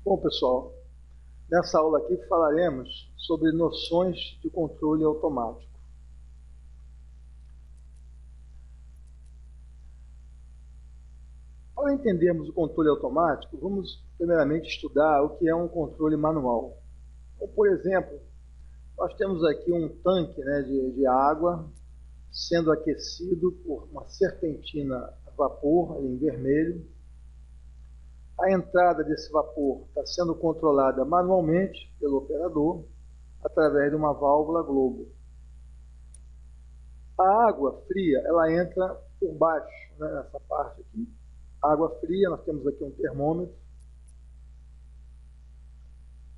Bom, pessoal, nessa aula aqui falaremos sobre noções de controle automático. Para entendermos o controle automático, vamos primeiramente estudar o que é um controle manual. Então, por exemplo, nós temos aqui um tanque de água sendo aquecido por uma serpentina a vapor, ali em vermelho. A entrada desse vapor está sendo controlada manualmente pelo operador através de uma válvula globo. A água fria, ela entra por baixo, nessa parte aqui. Água fria, nós temos aqui um termômetro.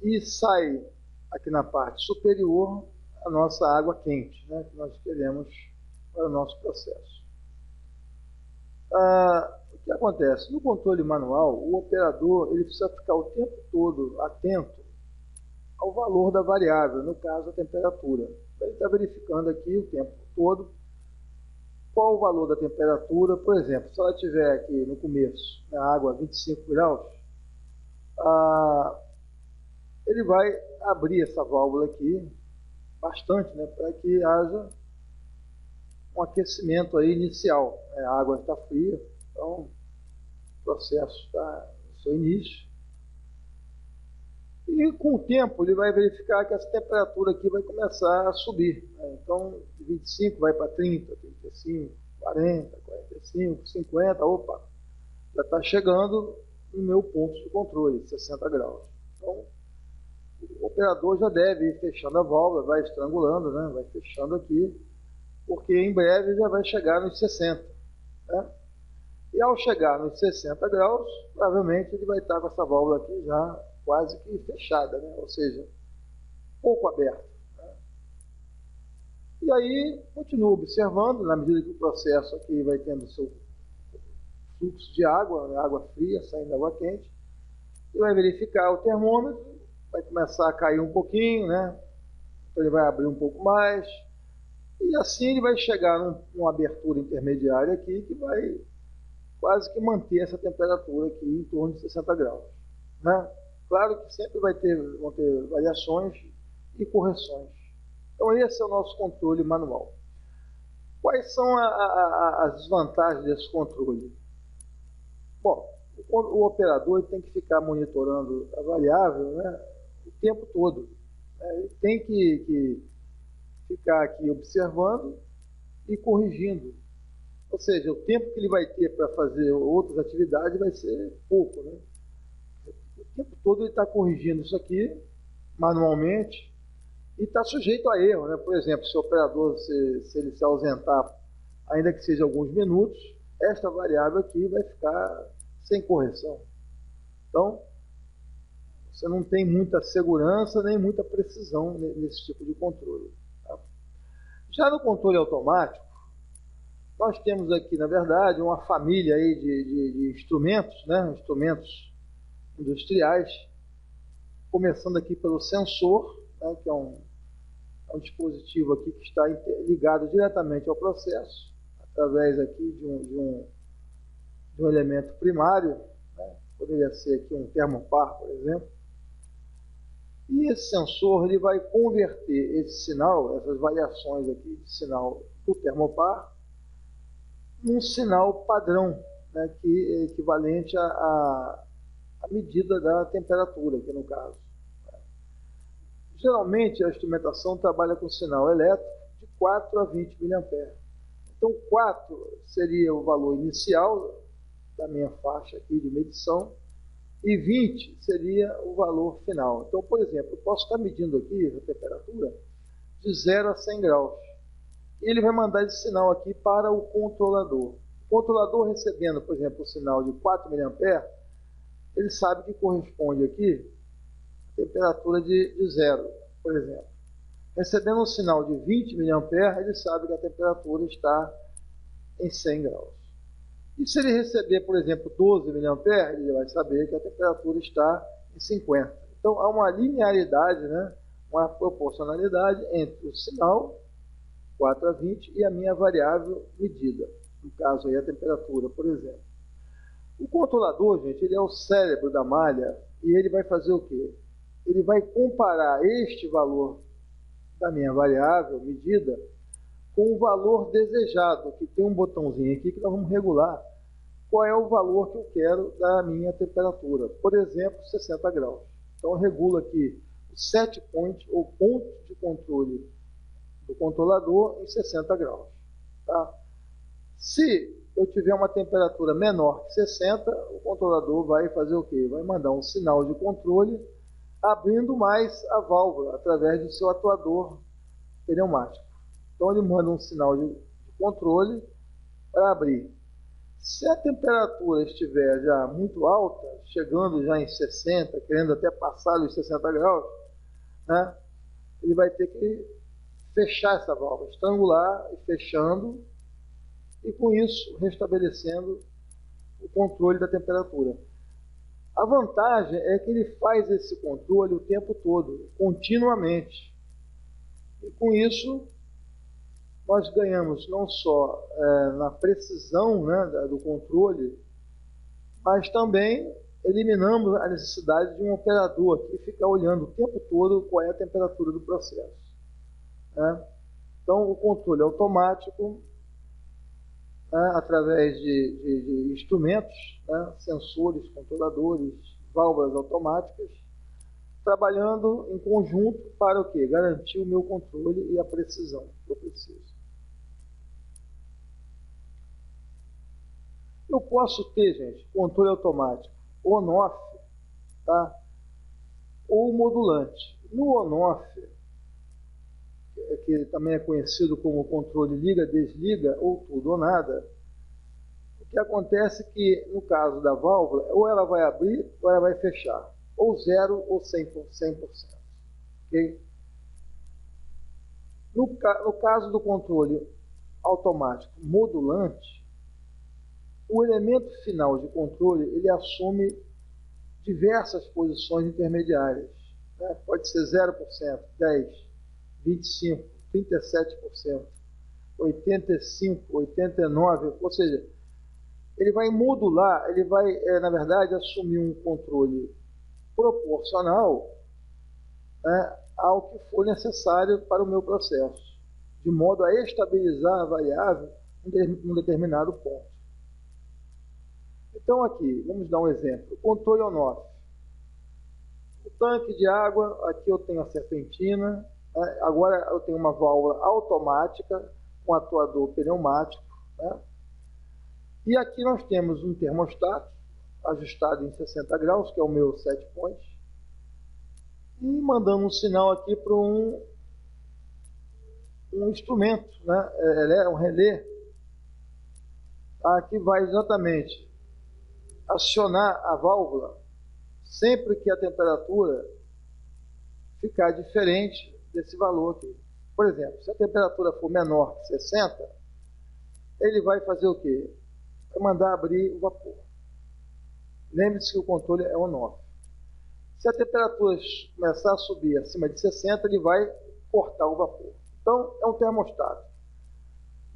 E sai aqui na parte superior a nossa água quente, que nós queremos para o nosso processo. O que acontece? No controle manual, o operador ele precisa ficar o tempo todo atento ao valor da variável, no caso a temperatura. Ele está verificando aqui o tempo todo qual o valor da temperatura. Por exemplo, se ela estiver aqui no começo, na água a 25 graus, ele vai abrir essa válvula aqui bastante, para que haja um aquecimento aí inicial. A água está fria, então o processo está no seu início. E com o tempo ele vai verificar que essa temperatura aqui vai começar a subir. Então de 25 vai para 30, 35, 40, 45, 50, opa, já está chegando no meu ponto de controle, 60 graus. Então o operador já deve ir fechando a válvula, vai estrangulando, vai fechando aqui, porque em breve já vai chegar nos 60. E ao chegar nos 60 graus, provavelmente ele vai estar com essa válvula aqui já quase que fechada, ou seja, pouco aberta. E aí, continua observando, na medida que o processo aqui vai tendo seu fluxo de água, água fria saindo da água quente, e vai verificar o termômetro, vai começar a cair um pouquinho, então ele vai abrir um pouco mais, e assim ele vai chegar numa abertura intermediária aqui, que vai quase que manter essa temperatura aqui em torno de 60 graus. Claro que sempre vão ter variações e correções. Então esse é o nosso controle manual. Quais são as desvantagens desse controle? Bom, o operador tem que ficar monitorando a variável o tempo todo. Ele tem que ficar aqui observando e corrigindo. Ou seja, o tempo que ele vai ter para fazer outras atividades vai ser pouco. O tempo todo ele está corrigindo isso aqui manualmente e está sujeito a erro. Por exemplo, se o operador se ele se ausentar, ainda que seja alguns minutos, esta variável aqui vai ficar sem correção. Então, você não tem muita segurança nem muita precisão nesse tipo de controle. Já no controle automático, nós temos aqui, na verdade, uma família aí de instrumentos, instrumentos industriais, começando aqui pelo sensor, que é um dispositivo aqui que está ligado diretamente ao processo, através aqui de um elemento primário, poderia ser aqui um termopar, por exemplo. E esse sensor ele vai converter esse sinal, essas variações aqui de sinal do termopar, num sinal padrão, que é equivalente à medida da temperatura, aqui no caso. Geralmente a instrumentação trabalha com sinal elétrico de 4 a 20 mA. Então 4 seria o valor inicial da minha faixa aqui de medição, e 20 seria o valor final. Então, por exemplo, eu posso estar medindo aqui a temperatura de 0 a 100 graus. E ele vai mandar esse sinal aqui para o controlador. O controlador recebendo, por exemplo, o sinal de 4 mA, ele sabe que corresponde aqui a temperatura de 0, por exemplo. Recebendo um sinal de 20 mA, ele sabe que a temperatura está em 100 graus. E se ele receber, por exemplo, 12 mA, ele vai saber que a temperatura está em 50. Então, há uma linearidade, uma proporcionalidade entre o sinal, 4 a 20, e a minha variável medida. No caso, aí, a temperatura, por exemplo. O controlador, gente, ele é o cérebro da malha e ele vai fazer o quê? Ele vai comparar este valor da minha variável, medida, com o valor desejado, que tem um botãozinho aqui que nós vamos regular qual é o valor que eu quero da minha temperatura. Por exemplo, 60 graus. Então, eu regulo aqui o set point, ou ponto de controle do controlador, em 60 graus. Tá? Se eu tiver uma temperatura menor que 60, o controlador vai fazer o quê? Vai mandar um sinal de controle abrindo mais a válvula através do seu atuador pneumático. Então ele manda um sinal de controle para abrir. Se a temperatura estiver já muito alta, chegando já em 60, querendo até passar os 60 graus, né, ele vai ter que fechar essa válvula, estrangular e fechando, e com isso restabelecendo o controle da temperatura. A vantagem é que ele faz esse controle o tempo todo, continuamente. E com isso, nós ganhamos não só na precisão, né, do controle, mas também eliminamos a necessidade de um operador que ficar olhando o tempo todo qual é a temperatura do processo. Né? Então, o controle automático, né, através de instrumentos, né, sensores, controladores, válvulas automáticas, trabalhando em conjunto para o quê? Garantir o meu controle e a precisão que eu preciso. Eu posso ter, gente, controle automático on-off, tá? Ou modulante. No on-off, que também é conhecido como controle liga-desliga, ou tudo ou nada, o que acontece é que, no caso da válvula, ou ela vai abrir ou ela vai fechar, ou 0 ou 100%. Okay? No caso do controle automático modulante, o elemento final de controle ele assume diversas posições intermediárias. Né? Pode ser 0%, 10%, 25%, 37%, 85%, 89%, ou seja, ele vai modular, ele vai, na verdade, assumir um controle proporcional, né, ao que for necessário para o meu processo, de modo a estabilizar a variável em um determinado ponto. Então aqui, vamos dar um exemplo. Controle on-off. O tanque de água, aqui eu tenho a serpentina, né? Agora eu tenho uma válvula automática com atuador pneumático, né? E aqui nós temos um termostato ajustado em 60 graus, que é o meu set point, e mandando um sinal aqui para um instrumento, né? Um relé, tá? Que vai exatamente acionar a válvula sempre que a temperatura ficar diferente desse valor aqui. Por exemplo, se a temperatura for menor que 60, ele vai fazer o quê? Vai mandar abrir o vapor. Lembre-se que o controle é on-off. Se a temperatura começar a subir acima de 60, ele vai cortar o vapor. Então, é um termostato.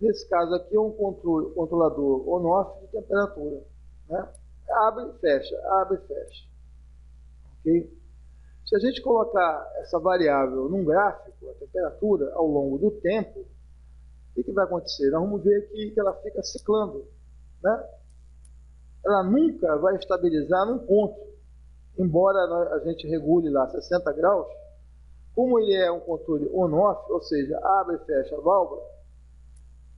Nesse caso aqui, é um controlador on-off de temperatura, né? Abre e fecha, abre e fecha. Okay? Se a gente colocar essa variável num gráfico, a temperatura, ao longo do tempo, o que vai acontecer? Nós vamos ver aqui que ela fica ciclando, né? Ela nunca vai estabilizar num ponto. Embora a gente regule lá 60 graus, como ele é um controle on-off, ou seja, abre e fecha a válvula,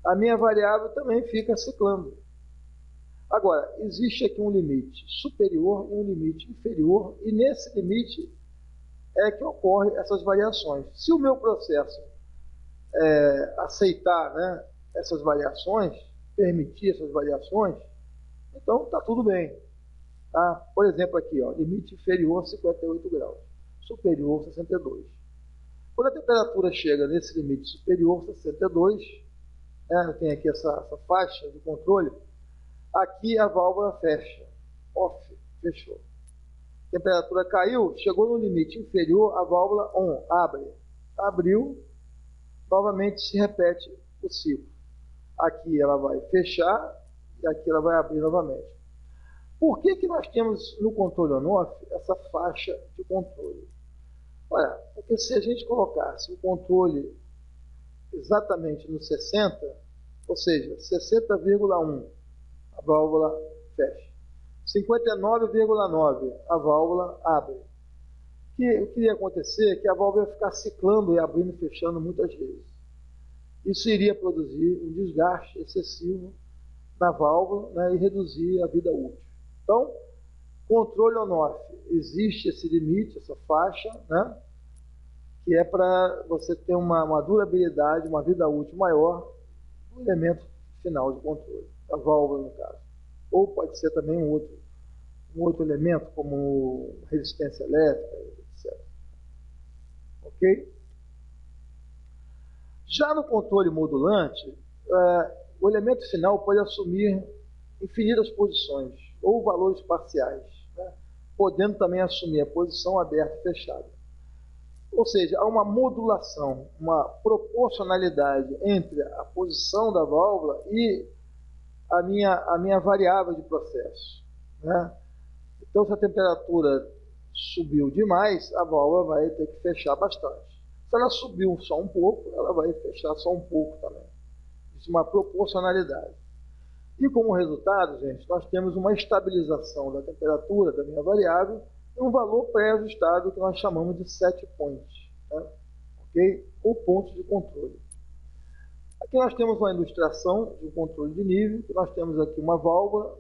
a minha variável também fica ciclando. Agora, existe aqui um limite superior e um limite inferior, e nesse limite é que ocorrem essas variações. Se o meu processo aceitar, né, essas variações, permitir essas variações, então está tudo bem. Tá? Por exemplo, aqui, ó, limite inferior 58 graus, superior 62. Quando a temperatura chega nesse limite superior 62, né, tem aqui essa faixa de controle, aqui a válvula fecha, off, fechou. A temperatura caiu, chegou no limite inferior, a válvula on, abre. Abriu, novamente se repete o ciclo. Aqui ela vai fechar e aqui ela vai abrir novamente. Por que nós temos no controle on-off essa faixa de controle? Olha, porque se a gente colocasse o controle exatamente no 60, ou seja, 60,1, a válvula fecha. 59,9, a válvula abre. O que iria acontecer é que a válvula ia ficar ciclando e abrindo e fechando muitas vezes. Isso iria produzir um desgaste excessivo na válvula, né, e reduzir a vida útil. Então, controle on-off, existe esse limite, essa faixa, né, que é para você ter uma durabilidade, uma vida útil maior do elemento final de controle, a válvula no caso. Ou pode ser também um outro elemento, como resistência elétrica, etc. Ok? Já no controle modulante, o elemento final pode assumir infinitas posições, ou valores parciais, né, podendo também assumir a posição aberta e fechada. Ou seja, há uma modulação, uma proporcionalidade entre a posição da válvula e a minha variável de processo, né? Então, se a temperatura subiu demais, a válvula vai ter que fechar bastante. Se ela subiu só um pouco, ela vai fechar só um pouco também. Isso é uma proporcionalidade. E como resultado, gente, nós temos uma estabilização da temperatura da minha variável e um valor pré-ajustado que nós chamamos de set point, né? Ok? Ou pontos de controle. Aqui nós temos uma ilustração de um controle de nível, que nós temos aqui uma válvula,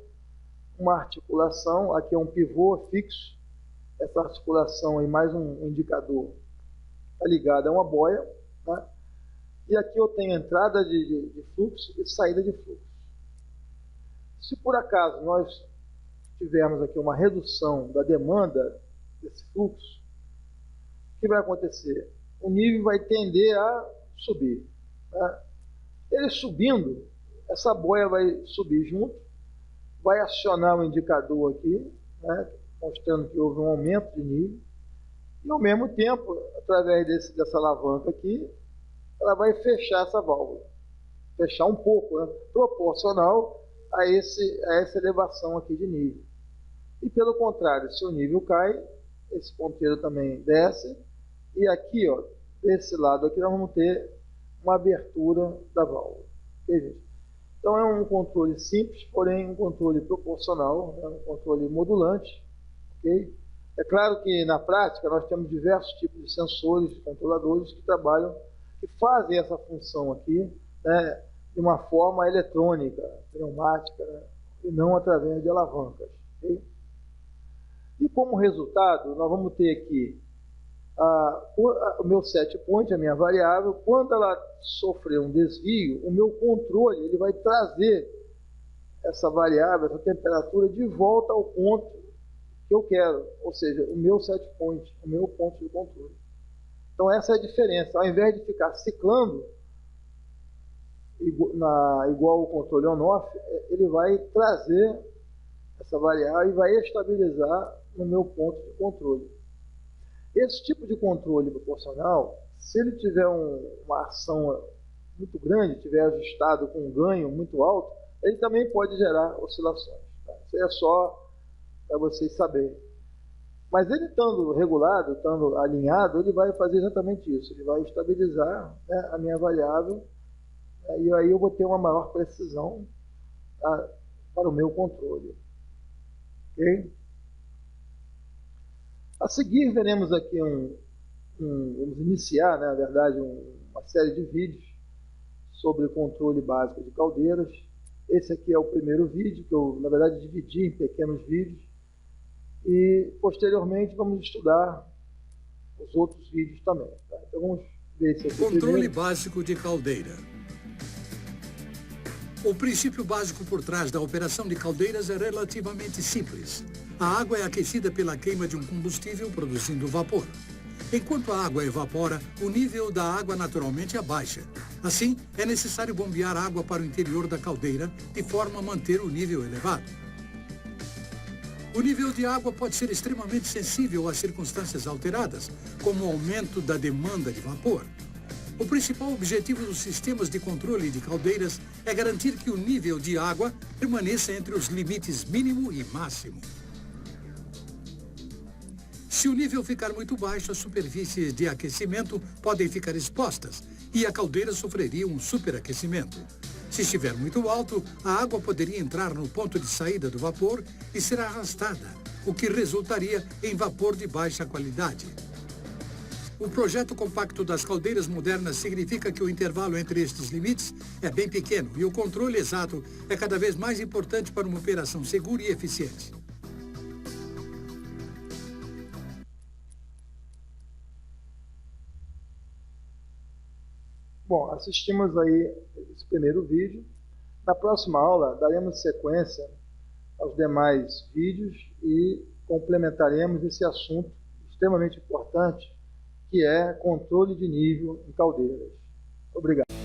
uma articulação, aqui é um pivô fixo, essa articulação e mais um indicador está ligado a uma boia, né? E aqui eu tenho entrada de fluxo e saída de fluxo. Se por acaso nós tivermos aqui uma redução da demanda desse fluxo, o que vai acontecer? O nível vai tender a subir, né? Ele subindo, essa boia vai subir junto, vai acionar um indicador aqui, né, mostrando que houve um aumento de nível, e ao mesmo tempo, através dessa alavanca aqui, ela vai fechar essa válvula, fechar um pouco, né, proporcional a essa elevação aqui de nível. E pelo contrário, se o nível cai, esse ponteiro também desce, e aqui, ó, desse lado aqui, nós vamos ter uma abertura da válvula. Okay, gente? Então é um controle simples, porém um controle proporcional, né, um controle modulante. Okay? É claro que na prática nós temos diversos tipos de sensores, controladores que trabalham, que fazem essa função aqui, né, de uma forma eletrônica, pneumática, né, e não através de alavancas. Okay? E como resultado, nós vamos ter aqui o meu set point, a minha variável. Quando ela sofrer um desvio, o meu controle ele vai trazer essa variável, essa temperatura, de volta ao ponto que eu quero, ou seja, o meu set point, o meu ponto de controle. Então essa é a diferença. Ao invés de ficar ciclando igual o controle on-off, ele vai trazer essa variável e vai estabilizar no meu ponto de controle. Esse tipo de controle proporcional, se ele tiver uma ação muito grande, tiver ajustado com um ganho muito alto, ele também pode gerar oscilações. Tá? Isso é só para vocês saberem. Mas ele estando regulado, estando alinhado, ele vai fazer exatamente isso. Ele vai estabilizar, né, a minha variável, e aí eu vou ter uma maior precisão, tá, para o meu controle. Ok? A seguir, veremos aqui vamos iniciar, né, na verdade, uma série de vídeos sobre controle básico de caldeiras. Esse aqui é o primeiro vídeo, que eu, na verdade, dividi em pequenos vídeos. E, posteriormente, vamos estudar os outros vídeos também. Tá? Então, vamos ver esse aqui Controle primeiro. básico de caldeira. O princípio básico por trás da operação de caldeiras é relativamente simples. A água é aquecida pela queima de um combustível, produzindo vapor. Enquanto a água evapora, o nível da água naturalmente abaixa. Assim, é necessário bombear água para o interior da caldeira, de forma a manter o nível elevado. O nível de água pode ser extremamente sensível a circunstâncias alteradas, como o aumento da demanda de vapor. O principal objetivo dos sistemas de controle de caldeiras é garantir que o nível de água permaneça entre os limites mínimo e máximo. Se o nível ficar muito baixo, as superfícies de aquecimento podem ficar expostas e a caldeira sofreria um superaquecimento. Se estiver muito alto, a água poderia entrar no ponto de saída do vapor e ser arrastada, o que resultaria em vapor de baixa qualidade. O projeto compacto das caldeiras modernas significa que o intervalo entre estes limites é bem pequeno e o controle exato é cada vez mais importante para uma operação segura e eficiente. Bom, assistimos aí esse primeiro vídeo. Na próxima aula, daremos sequência aos demais vídeos e complementaremos esse assunto extremamente importante, que é controle de nível em caldeiras. Obrigado.